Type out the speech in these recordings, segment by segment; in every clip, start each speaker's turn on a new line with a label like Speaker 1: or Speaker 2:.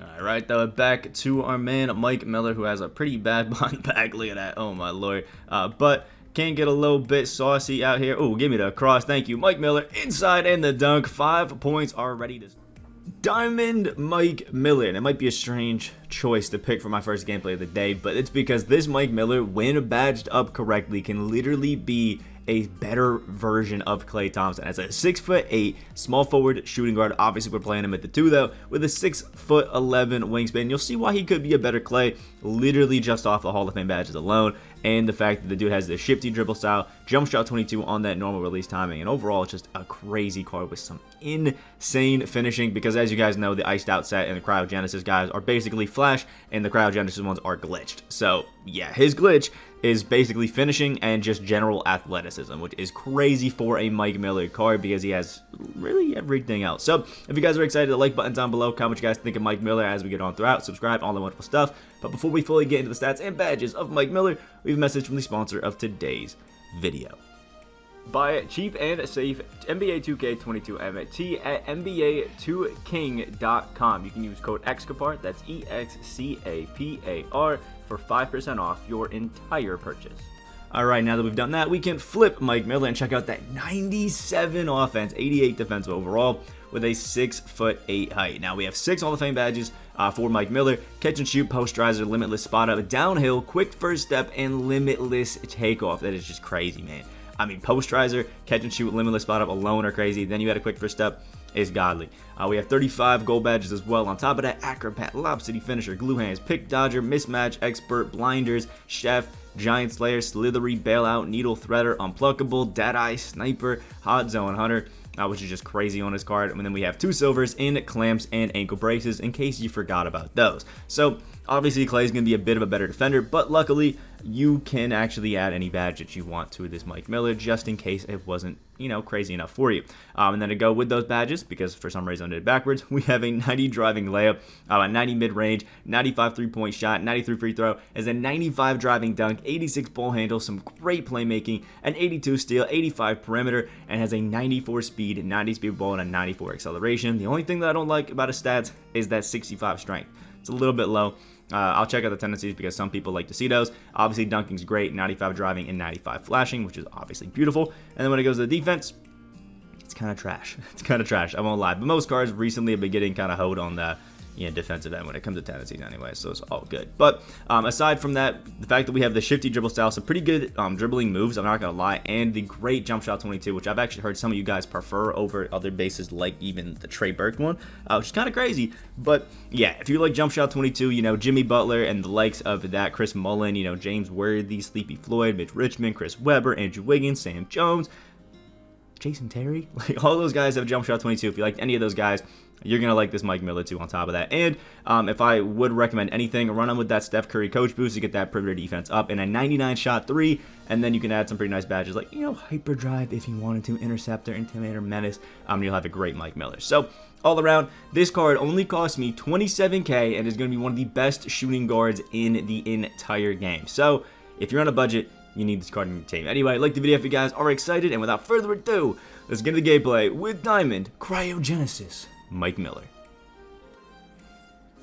Speaker 1: All right, though, back to our man Mike Miller, who has a pretty bad blind bag. Look at that. Oh, my lord. But can get a little bit saucy out here. Oh, give me the cross. Thank you, Mike Miller. Inside and the dunk. 5 points are ready to... Diamond Mike Miller. And it might be a strange choice to pick for my first gameplay of the day, but it's because this Mike Miller, when badged up correctly, can literally be a better version of Klay Thompson. As a 6'8" small forward shooting guard. Obviously, we're playing him at the 2 though, with a 6'11" wingspan. You'll see why he could be a better Klay, literally just off the Hall of Fame badges alone, and the fact that the dude has the shifty dribble style, jump shot 22 on that normal release timing, and overall it's just a crazy card with some insane finishing. Because as you guys know, the iced out set and the cryogenesis guys are basically flash, and the cryogenesis ones are glitched. So yeah, his glitch is basically finishing and just general athleticism, which is crazy for a Mike Miller card because he has really everything else. So if you guys are excited, the like button down below, comment what you guys think of Mike Miller as we get on throughout, subscribe, all that wonderful stuff. But before we fully get into the stats and badges of Mike Miller, we have a message from the sponsor of today's video. Buy cheap and safe NBA 2K22 MT at NBA2King.com. You can use code Excapar, that's EXCAPAR, for 5% off your entire purchase. Alright, now that we've done that, we can flip Mike Miller and check out that 97 offense, 88 defensive overall, with a 6'8" height. Now we have 6 Hall of Fame badges for Mike Miller: catch and shoot, posterizer, limitless spot up, downhill, quick first step, and limitless takeoff. That is just crazy, man. I mean, posterizer, catch and shoot, limitless spot up alone are crazy. Then you had a quick first step. Is godly. We have 35 gold badges as well. On top of that, acrobat, lob city finisher, glue hands, pick dodger, mismatch expert, blinders, chef, giant slayer, slithery, bailout, needle threader, unpluckable, deadeye, sniper, hot zone hunter, which is just crazy on his card. And then we have 2 silvers in clamps and ankle braces, in case you forgot about those. So obviously Klay is going to be a bit of a better defender, but luckily you can actually add any badge that you want to this Mike Miller, just in case it wasn't, you know, crazy enough for you. And then to go with those badges, because for some reason I did it backwards, we have a 90 driving layup, a 90 mid-range, 95 three-point shot, 93 free throw, as a 95 driving dunk, 86 ball handle, some great playmaking, an 82 steal, 85 perimeter, and has a 94 speed, 90 speed ball, and a 94 acceleration. The only thing that I don't like about his stats is that 65 strength. It's a little bit low. I'll check out the tendencies because some people like to see those. Obviously, dunking's great, 95 driving and 95 flashing, which is obviously beautiful. And then when it goes to the defense, it's kind of trash. It's kind of trash, I won't lie. But most cards recently have been getting kind of hoed on the defensive end when it comes to tendencies anyway, so it's all good. But aside from that, the fact that we have the shifty dribble style, some pretty good dribbling moves, I'm not going to lie, and the great jump shot 22, which I've actually heard some of you guys prefer over other bases like even the Trey Burke one, which is kind of crazy. But yeah, if you like jump shot 22, you know, Jimmy Butler and the likes of that, Chris Mullin, you know, James Worthy, Sleepy Floyd, Mitch Richmond, Chris Webber, Andrew Wiggins, Sam Jones, Jason Terry, like all those guys have jump shot 22. If you like any of those guys, you're going to like this Mike Miller too on top of that. And if I would recommend anything, run on with that Steph Curry coach boost to get that perimeter defense up, and a 99 shot 3, and then you can add some pretty nice badges like, you know, hyperdrive if you wanted to, interceptor, intimidator, menace. You'll have a great Mike Miller. So all around, this card only cost me 27k and is going to be one of the best shooting guards in the entire game. So if you're on a budget, you need this card in your team. Anyway, like the video if you guys are excited, and without further ado, let's get into the gameplay with Diamond Cryogenesis Mike Miller.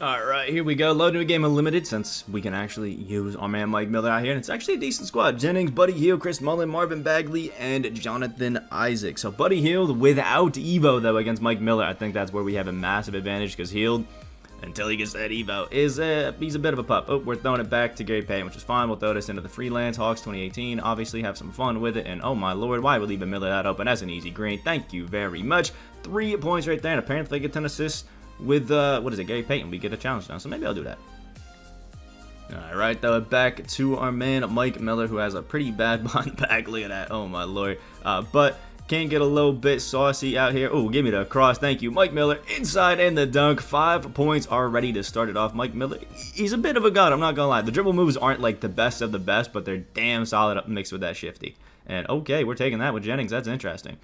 Speaker 1: Alright, here we go. Loading a game Unlimited, since we can actually use our man Mike Miller out here. And it's actually a decent squad. Jennings, Buddy Hield, Chris Mullin, Marvin Bagley, and Jonathan Isaac. So Buddy Hield without Evo, though, against Mike Miller. I think that's where we have a massive advantage, because Hield, until he gets that Evo, he's a bit of a pup. Oh, we're throwing it back to Gary Payton, which is fine. We'll throw this into the Freelance Hawks 2018. Obviously, have some fun with it. And oh my lord, why would leave Miller that open? That's an easy green. Thank you very much. 3 points right there. And apparently, they get 10 assists with, what is it, Gary Payton. We get a challenge now, so maybe I'll do that. Alright, though, back to our man Mike Miller, who has a pretty bad blind bag. Look at that. Oh my lord. But can get a little bit saucy out here. Oh, give me the cross. Thank you, Mike Miller. Inside and the dunk. 5 points are ready to start it off. Mike Miller, he's a bit of a god, I'm not gonna lie. The dribble moves aren't like the best of the best, but they're damn solid mixed with that shifty. And okay, we're taking that with Jennings. That's interesting.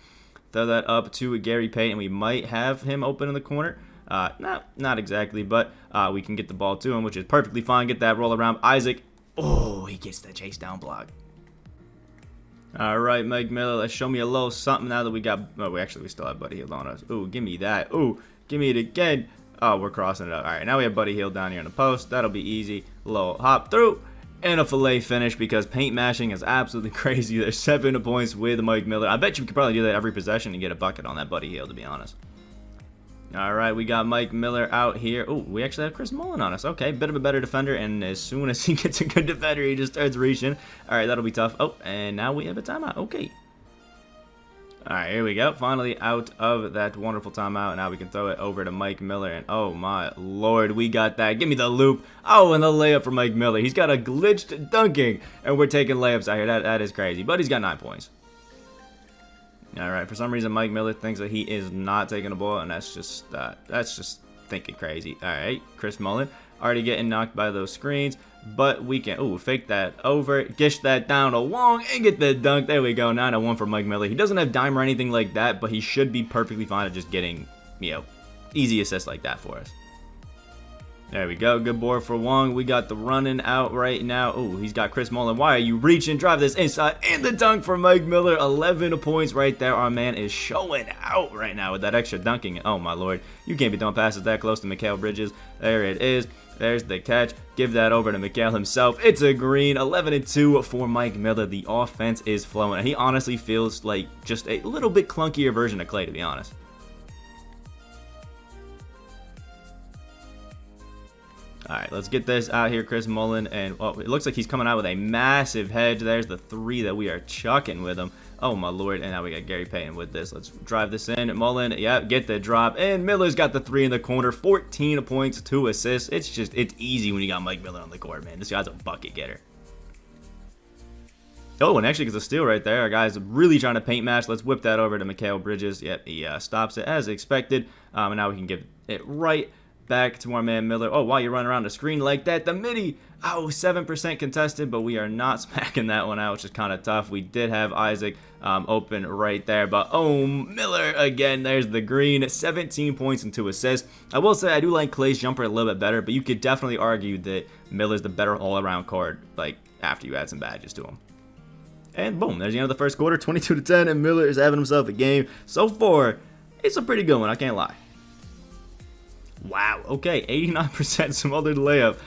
Speaker 1: Throw that up to Gary Payton. We might have him open in the corner. Not exactly, but we can get the ball to him, which is perfectly fine. Get that roll around. Isaac. Oh, he gets the chase down block. All right, Mike Miller, let's show me a little something now that we got... Oh, we still have Buddy Hield on us. Ooh, give me that. Ooh, give me it again. Oh, we're crossing it up. All right, now we have Buddy Hield down here in the post. That'll be easy. Little hop through. And a fillet finish because paint mashing is absolutely crazy. There's 7 points with Mike Miller. I bet you could probably do that every possession and get a bucket on that Buddy Hield, to be honest. All right, we got Mike Miller out here. Oh, we actually have Chris Mullin on us. Okay, bit of a better defender, and as soon as he gets a good defender, he just starts reaching. All right, that'll be tough. Oh, and now we have a timeout. Okay. All right, here we go. Finally out of that wonderful timeout. Now we can throw it over to Mike Miller. And oh my lord, we got that. Give me the loop. Oh, and the layup for Mike Miller. He's got a glitched dunking. And we're taking layups out here. That is crazy. But he's got 9 points. All right, for some reason, Mike Miller thinks that he is not taking the ball. And that's just thinking crazy. All right, Chris Mullin already getting knocked by those screens. But we can, ooh, fake that over, gish that down to Wong, and get the dunk. There we go, 9-1 for Mike Miller. He doesn't have dime or anything like that, but he should be perfectly fine at just getting, easy assists like that for us. There we go, good board for Wong. We got the running out right now. Ooh, he's got Chris Mullin. Why are you reaching? Drive this inside, and the dunk for Mike Miller. 11 points right there. Our man is showing out right now with that extra dunking. Oh, my lord. You can't be throwing passes that close to Mikal Bridges. There it is. There's the catch. Give that over to Mikal himself. It's a green. 11-2 for Mike Miller. The offense is flowing. And he honestly feels like just a little bit clunkier version of Klay, to be honest. All right, let's get this out here, Chris Mullin. And oh, it looks like he's coming out with a massive hedge. There's the 3 that we are chucking with him. Oh, my lord. And now we got Gary Payton with this. Let's drive this in. Mullin, yep, get the drop. And Miller's got the 3 in the corner. 14 points, 2 assists. It's easy when you got Mike Miller on the court, man. This guy's a bucket getter. Oh, and actually gets a steal right there. Our guy's really trying to paint match. Let's whip that over to Mikal Bridges. Yep, he stops it as expected. And now we can give it right back to our man Miller. Oh, while you're running around the screen like that, the midi. Oh, 7% contested, but we are not smacking that one out, which is kind of tough. We did have Isaac open right there, but oh, Miller again. There's the green. 17 points and 2 assists. I will say I do like Klay's jumper a little bit better, but you could definitely argue that Miller's the better all-around card, like, after you add some badges to him. And boom, there's the end of the first quarter, 22-10, and Miller is having himself a game. So far, it's a pretty good one, I can't lie. Wow, okay, 89% smothered layup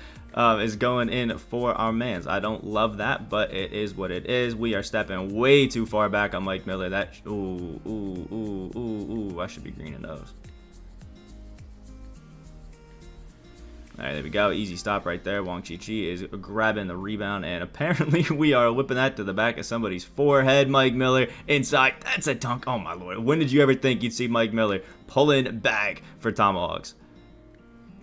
Speaker 1: is going in for our mans. I don't love that, but it is what it is. We are stepping way too far back on Mike Miller. That, I should be greening those. All right, there we go. Easy stop right there. Wong Chi is grabbing the rebound, and apparently we are whipping that to the back of somebody's forehead. Mike Miller inside. That's a dunk. Oh, my lord. When did you ever think you'd see Mike Miller pulling back for Tomahawks?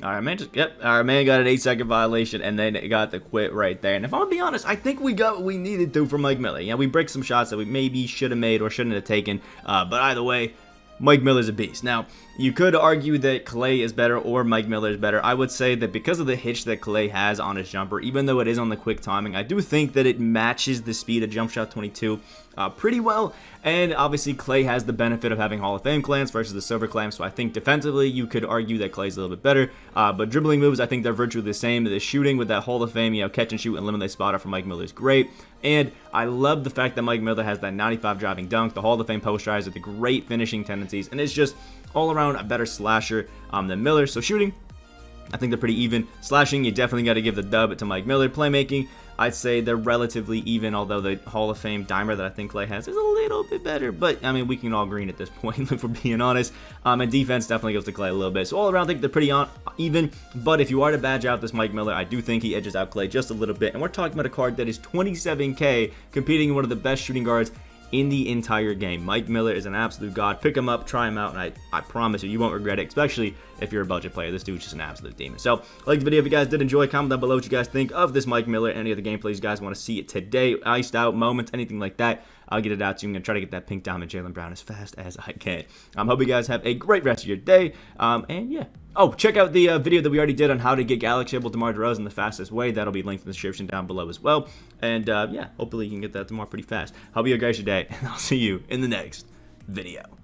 Speaker 1: All right, man. Our man got an 8-second violation, and then it got the quit right there. And if I'm gonna be honest, I think we got what we needed to from Mike Miller. Yeah, we bricked some shots that we maybe should have made or shouldn't have taken. But either way, Mike Miller's a beast. Now, you could argue that Klay is better or Mike Miller is better. I would say that because of the hitch that Klay has on his jumper, even though it is on the quick timing, I do think that it matches the speed of jump shot 22 pretty well. And obviously, Klay has the benefit of having Hall of Fame clams versus the Silver clams. So I think defensively, you could argue that Klay's a little bit better. But dribbling moves, I think they're virtually the same. The shooting with that Hall of Fame, catch and shoot and eliminate spotter for Mike Miller is great. And I love the fact that Mike Miller has that 95 driving dunk, the Hall of Fame post drives with the great finishing tendencies, and it's just all around a better slasher than Miller. So shooting, I think they're pretty even. Slashing, you definitely got to give the dub to Mike Miller. Playmaking, I'd say they're relatively even, although the Hall of Fame dimer that I think Klay has is a little bit better. But, I mean, we can all green at this point, if we're being honest. And defense definitely goes to Klay a little bit. So all around, I think they're pretty even. But if you are to badge out this Mike Miller, I do think he edges out Klay just a little bit. And we're talking about a card that is 27K, competing in one of the best shooting guards in the entire game. Mike Miller is an absolute god. Pick him up, try him out, and I promise you won't regret it, especially if you're a budget player. This dude's just an absolute demon. So, like the video if you guys did enjoy. Comment down below what you guys think of this Mike Miller, any other gameplays you guys want to see it today, iced out moments, anything like that. I'll get it out to you. I'm going to try to get that pink diamond Jaylen Brown as fast as I can. Hope you guys have a great rest of your day. And yeah. Oh, check out the video that we already did on how to get Galaxy-able DeMar DeRozan the fastest way. That'll be linked in the description down below as well. And yeah, hopefully you can get that tomorrow pretty fast. Hope you guys your day, and I'll see you in the next video.